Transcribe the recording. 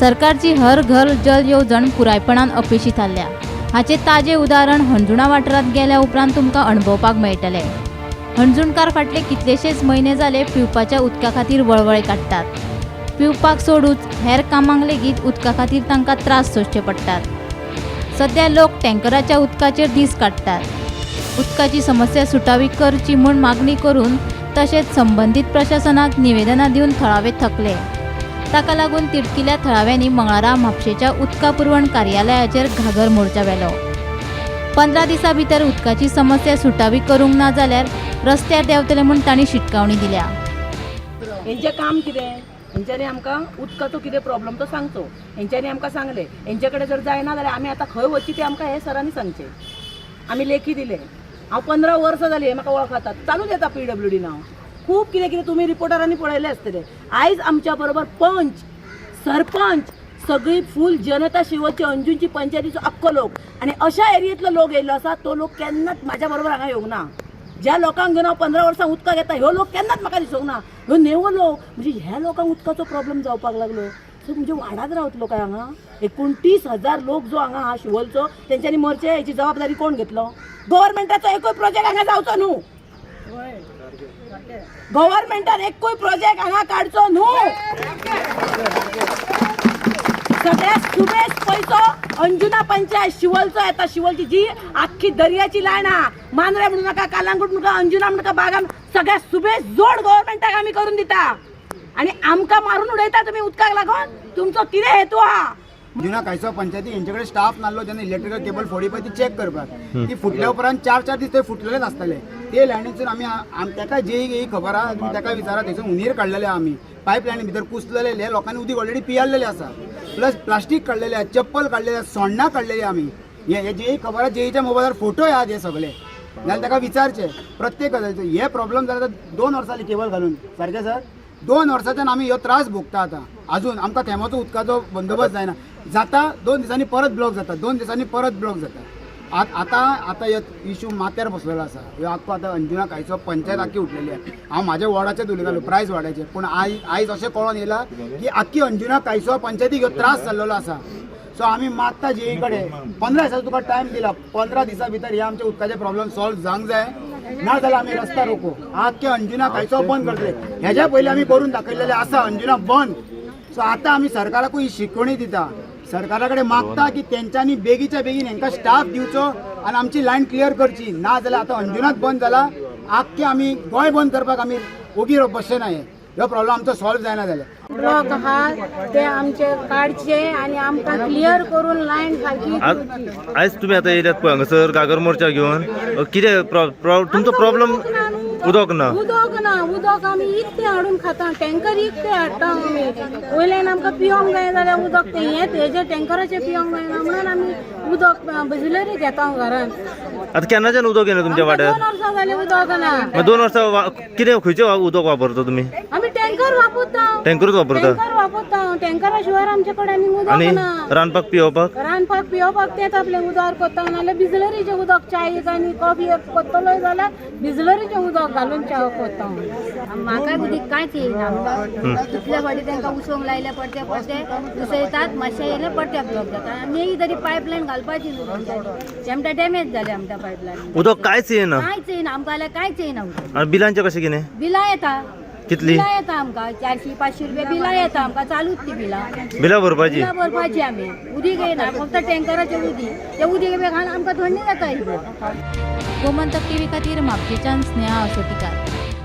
सरकारची हर घर जल येवजण पुरायपणान अपेक्षीत जाल्ल्या। हाचे ताजे उदाहरण हणजुणा वाठारांत गेल्या उपरांत तुमकां अणभवपाक मेळटले। हणजुणकार फाटले कितलेशेच म्हयने जाले पिवपाच्या उदका खातीर वळवळे काडटात। पिवपाक सोडूच हेर कामांक लेगीत उदका खातीर तांकां त्रास सोंसचे पडटात। सध्या लोक टँकराच्या उदकाचेर दीस काडटात। उदकाची समस्या सुटावी करची म्हूण मागणी करून तशेंच संबंधीत प्रशासनाक निवेदनां दिवन थळावे थकले। ताका लागून तिडकिल्या थळाव्यांनी मंगळारा म्हापशेच्या उदका पुरवण कार्यालयाचेर घागर मोर्चा व्हेलो। 15 दिसां भितर उदकाची समस्या सुटावी करूंक ना जाल्यार रस्त्यार देंवतले म्हूण तांणी शिटकावणी दिल्या। हेंचें काम कितें? हेंच्यांनी आमकां उदकाचो कितें प्रॉब्लेम तो सांगचो। हेंच्यांनी आमकां सांगलें हेंचे कडेन जर जायना जाल्यार आमी आतां खंय वचची तें आमकां हे सरांनी सांगचें। आमी लेखी दिले। हांव 15 वर्सां जालीं हे म्हाका वळखतात, चालूच येता PWD नांव। खूब कितें कितें तुमी रिपोर्टरांनी पळयलें आसतलें। आयज आमच्या बरोबर पंच, सरपंच, सगळी फूल जनता शिवोची अंजूची पंचायतीचो अख्खो लोक आनी अशा एरियेंतलो लोक येयल्लो आसा तो लोक केन्नाच म्हाज्या बरोबर हांगा येवंक ना। ज्या लोकांक घेवन हांव 15 वर्सां उदकाक येता ह्यो लोक केन्नाच म्हाका दिसूंक ना। ह्यो नेवो लोक म्हणजे ह्या लोकांक उदकाचो प्रॉब्लेम जावपाक लागलो। सो म्हणजे वाडात रावतलो काय हांगा? 29,000 लोक जो हांगा हा शिवोलचो तेंच्यांनी मरचे हेची जबाबदारी कोण घेतलो? गव्हर्मेंटाचो एकूय प्रोजेक्ट हांगा जावचो न्हू। गव्हर्मेंटान एकूय प्रोजेक्ट हांगा काडचो न्हू। सगळ्यात सुबेज पैसो अंजुना पंचायत शिवोलचो येता। शिवोलची जी आख्खी दर्याची लायन आहा, मांद्रे म्हणू नाका, कालांगूट म्हणू नाका, अंजुना म्हणू नाका, बागा, सगळ्यात सुबेज जोड गव्हर्मेंटाक आमी करून दिता आणि आमकां मारून उडयता तुमी उदकाक लागून। तुमचो कितें हेतू आहा? अंजुना कायसो पंचायती हेंचेकडे स्टाफ नासलो जेन्ना इलेक्ट्रिकल केबल फोडी पळय ती चॅक करपाक। ती फुटल्या उपरांत 4-4 दीस थंय फुटलेलेच आसताले। ते लायनीसून आमी ताका जे खबर आहा तुमी ताका विचारा, थंयसून उंदीर काडलेले आमी, पायपलायनी भितर कुसलेले, लोकांनी उदीक ऑलरेडी पियाल्लेले आसा, प्लस प्लास्टीक काडलेले, चप्पल काडलेले, सोण्णां काडलेली आमी। हे जे खबर आहा जेईच्या मोबायलार फोटो आहात हे सगळे, जाल्यार ताका विचारचे प्रत्येक गजालीचो। हे प्रॉब्लेम जाला 2 वर्सां जाली केबल घालून, सारकें सर? 2 वर्सांच्यान आमी ह्यो त्रास भोगता आतां। अजून आमकां थेमाचो उदकाचो बंदोबस्त जायना। जाता 2 दिसांनी परत ब्लॉक जाता, 2 दिसांनी परत ब्लॉक जाता। आतां ह्यो इश्यू माथ्यार बसलेलो आसा। ह्यो आख्खो आतां अंजुना कांयचो पंचायत आख्खी उठलेली आहे। हांव म्हाज्या वॉर्डाचेच उलयतालो, प्रायज वाड्याचे, पूण आयज अशें कळोन येयला की आख्खी अंजुना कांयचो पंचायतीक ह्यो त्रास जाल्लो आसा। सो आमी मागता जेई कडेन 15 दिसांचो तुका टायम दिला, 15 दिसां भितर हे आमचे उदकाचे प्रॉब्लेम सॉल्व जावंक जाय, ना जाल्यार आमी रस्ता रोको आख्खे अंजुना कांयचो बंद करतले। हेज्या पयलीं आमी करून दाखयलेले आसा अंजुना बंद। सो आतां आमी सरकाराकूय ही शिकवणी दिता, सरकारा कडेन मागता की तेंच्यांनी बेगीच्या बेगीन हेंकां स्टाफ दिवचो आनी आमची लायन क्लियर करची। ना जाल्यार आतां अंजुनाच बंद जाला, आख्खे आमी गोंय बंद करपाक आमी ओगी बसचे ना। ह्यो प्रॉब्लेम आमचो सॉल्व जायना जाल्यार ब्लॉक आहात ते आमचे काडचे आणि आमकां क्लियर करून लायन सारकी आयज तुमी आतां येयल्यात पळय हांगासर घागर मोर्चा घेवन, कितें तुमचो प्रॉब्लेम? उदक ना, उदक आमी इकते हाडून खाता, टँकर इकते हाडटा आमी। वयल्यान आमकां पिवंक जाय जाल्यार उदक ते हेजे टँकराचे पिवंक जायना म्हणून आमी उदक बिसलरी घेता घरान। आतां केन्नाच्यान उदक येना तुमच्या वाड्यार? 2 वर्सां जाली उदक ना। 2 वर्सां कितें खंयचें उदक वापरता तुमी? आमी टँकर वापरता। टँकरूच वापरता? टँकरा शिवाय आमचे कडेन आनी उदक ना। रांदपाक पिवपाक तेच आपले उदक करता, नाल्यार बिसलरीचे उदक चायेक आनी कॉफी करतलो जाल्यार बिसलरीचे उदक घालून च्या करता। म्हाका उदीक कांयच येयना। कितले फावटी तांकां उसोंक लायले पडटे उसयतात, मातशें येयले पडटे ब्लॉक जाता। आमी तरी पायपलायन घालपाची न्हू, आमकां डॅमेज जाले आमच्या पायपलायन। उदक कांयच येना? कांयच येयना आमकां, जाल्यार कांयच येयना उदक। आनी बिलांचें कशें कितें? बिलां येता, कितली बिलां येता आमकां 400-500 रुपया बिलां येता आमकां, चालूच ती बिलां भरपाची आमी। उदीक येयना, फक्त टँकराचें उदीक, ते उदीक घालून आमकां थंडी जाता। गोमंतक टीव्ही खातीर म्हापशेच्यान स्नेहा असोटीकार।